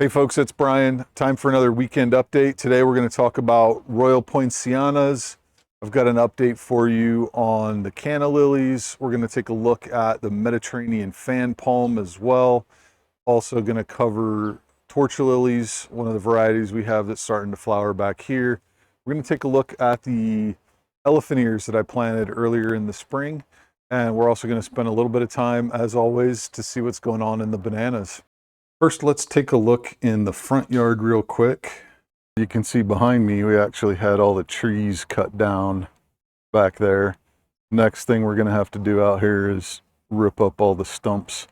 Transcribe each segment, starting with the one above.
Hey folks, it's Brian. Time for another weekend update. Today we're going to talk about Royal Poincianas. I've got an update for you on the Canna Lilies. We're going to take a look at the Mediterranean fan palm as well. Also going to cover torch lilies, one of the varieties we have that's starting to flower back here. We're going to take a look at the elephant ears that I planted earlier in the spring. And we're also going to spend a little bit of time, as always, to see what's going on in the bananas. First, let's take a look in the front yard real quick. You can see behind me, we actually had all the trees cut down back there. Next thing we're going to have to do out here is rip up all the stumps.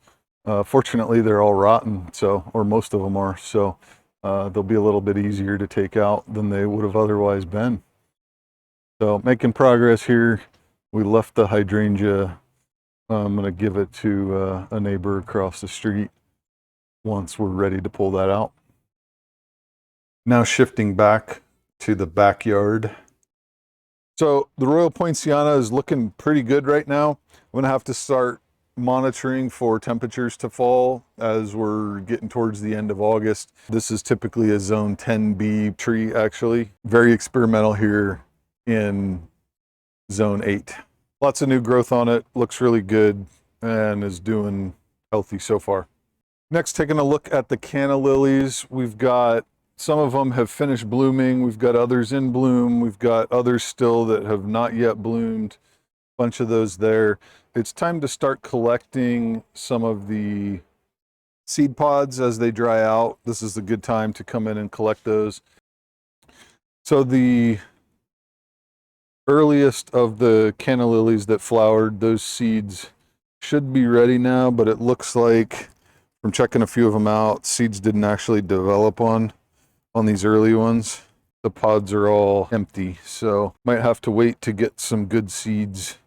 Fortunately, they're all rotten, or most of them are, so they'll be a little bit easier to take out than they would have otherwise been. So making progress here. We left the hydrangea. I'm going to give it to a neighbor across the street once we're ready to pull that out. Now shifting back to the backyard. So the Royal Poinciana is looking pretty good right now. I'm gonna have to start monitoring for temperatures to fall as we're getting towards the end of August. This is typically a zone 10B tree actually. Very experimental here in zone 8. Lots of new growth on it, looks really good and is doing healthy so far. Next, taking a look at the Canna Lilies. We've got some of them have finished blooming. We've got others in bloom. We've got others still that have not yet bloomed. A bunch of those there. It's time to start collecting some of the seed pods as they dry out. This is a good time to come in and collect those. So the earliest of the Canna Lilies that flowered, those seeds should be ready now, but it looks like from checking a few of them out, seeds didn't actually develop on these early ones. The pods are all empty, so might have to wait to get some good seeds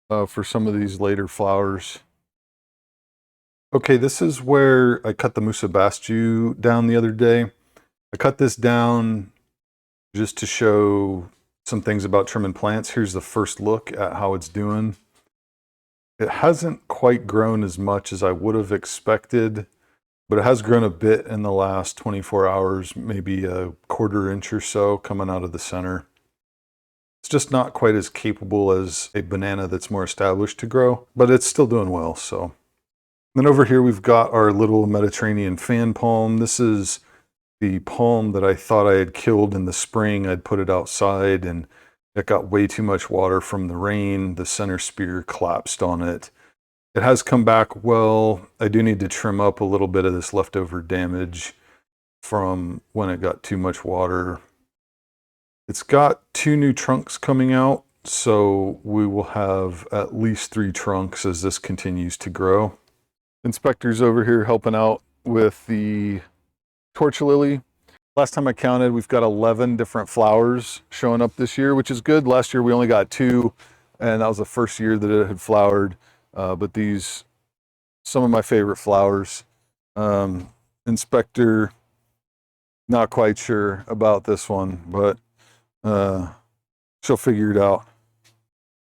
for some of these later flowers. Okay, this is where I cut the Musa Basjoo down the other day. I cut this down just to show some things about trimming plants. Here's the first look at how it's doing. It hasn't quite grown as much as I would have expected, but it has grown a bit in the last 24 hours, maybe a quarter inch or so coming out of the center. It's just not quite as capable as a banana that's more established to grow, but it's still doing well. So then over here, we've got our little Mediterranean fan palm. This is the palm that I thought I had killed in the spring. I'd put it outside and it got way too much water from the rain. The center spear collapsed on it. It has come back well. I do need to trim up a little bit of this leftover damage from when it got too much water. It's got 2 new trunks coming out, so we will have at least 3 trunks as this continues to grow. Inspector's over here helping out with the torch lily. Last time I counted, we've got 11 different flowers showing up this year, which is good. Last year we only got 2, and that was the first year that it had flowered. But these, some of my favorite flowers. Inspector, not quite sure about this one, but she'll figure it out.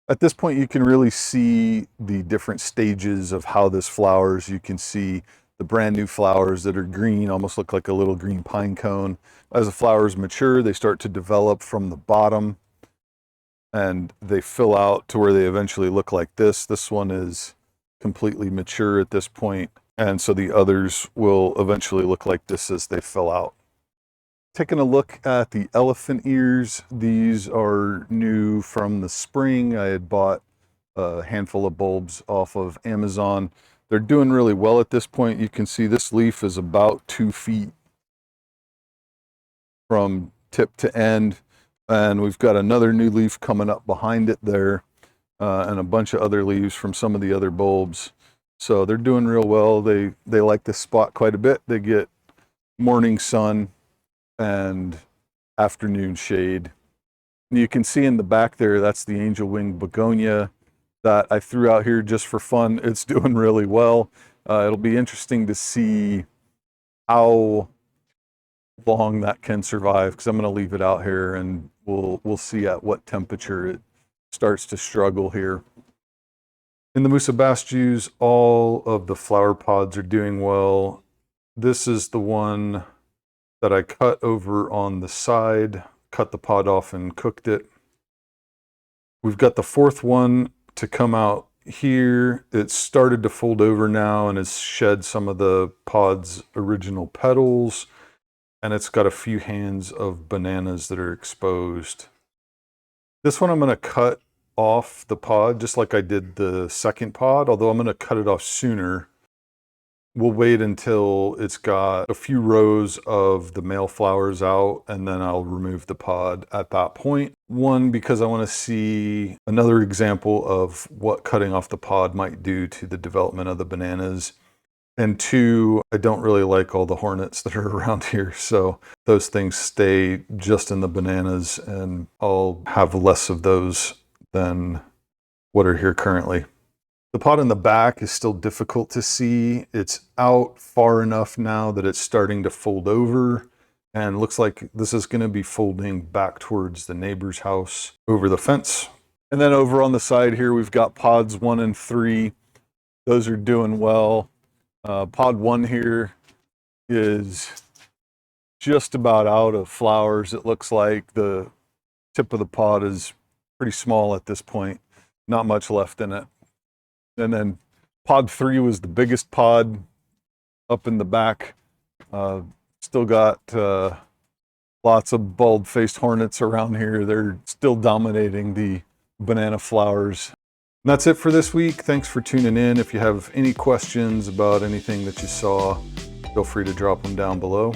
At this point, you can really see the different stages of how this flowers. You can see the brand new flowers that are green, almost look like a little green pine cone. As the flowers mature, they start to develop from the bottom and they fill out to where they eventually look like this. This one is completely mature at this point, and so the others will eventually look like this as they fill out. Taking a look at the elephant ears, these are new from the spring. I had bought a handful of bulbs off of Amazon. They're doing really well at this point. You can see this leaf is about 2 feet from tip to end. And we've got another new leaf coming up behind it there, and a bunch of other leaves from some of the other bulbs. So they're doing real well. They like this spot quite a bit. They get morning sun and afternoon shade. You can see in the back there, that's the angel wing begonia that I threw out here just for fun. It's doing really well. It'll be interesting to see how long that can survive, because I'm going to leave it out here and we'll see at what temperature it starts to struggle here. In the Musa Basjoos, all of the flower pods are doing well. This is the one that I cut over on the side, cut the pod off and cooked it. We've got the fourth one to come out here. It's started to fold over now and has shed some of the pod's original petals. And it's got a few hands of bananas that are exposed. This one I'm going to cut off the pod just like I did the second pod, although I'm going to cut it off sooner. We'll wait until it's got a few rows of the male flowers out, and then I'll remove the pod at that point. One, because I want to see another example of what cutting off the pod might do to the development of the bananas. And two, I don't really like all the hornets that are around here, so those things stay just in the bananas, and I'll have less of those than what are here currently. The pod in the back is still difficult to see. It's out far enough now that it's starting to fold over, and looks like this is going to be folding back towards the neighbor's house over the fence. And then over on the side here, we've got pods 1 and 3. Those are doing well. Pod 1 here is just about out of flowers. It looks like the tip of the pod is pretty small at this point. Not much left in it. And then pod 3 was the biggest pod up in the back. Still got lots of bald-faced hornets around here. They're still dominating the banana flowers. And that's it for this week. Thanks for tuning in. If you have any questions about anything that you saw, feel free to drop them down below.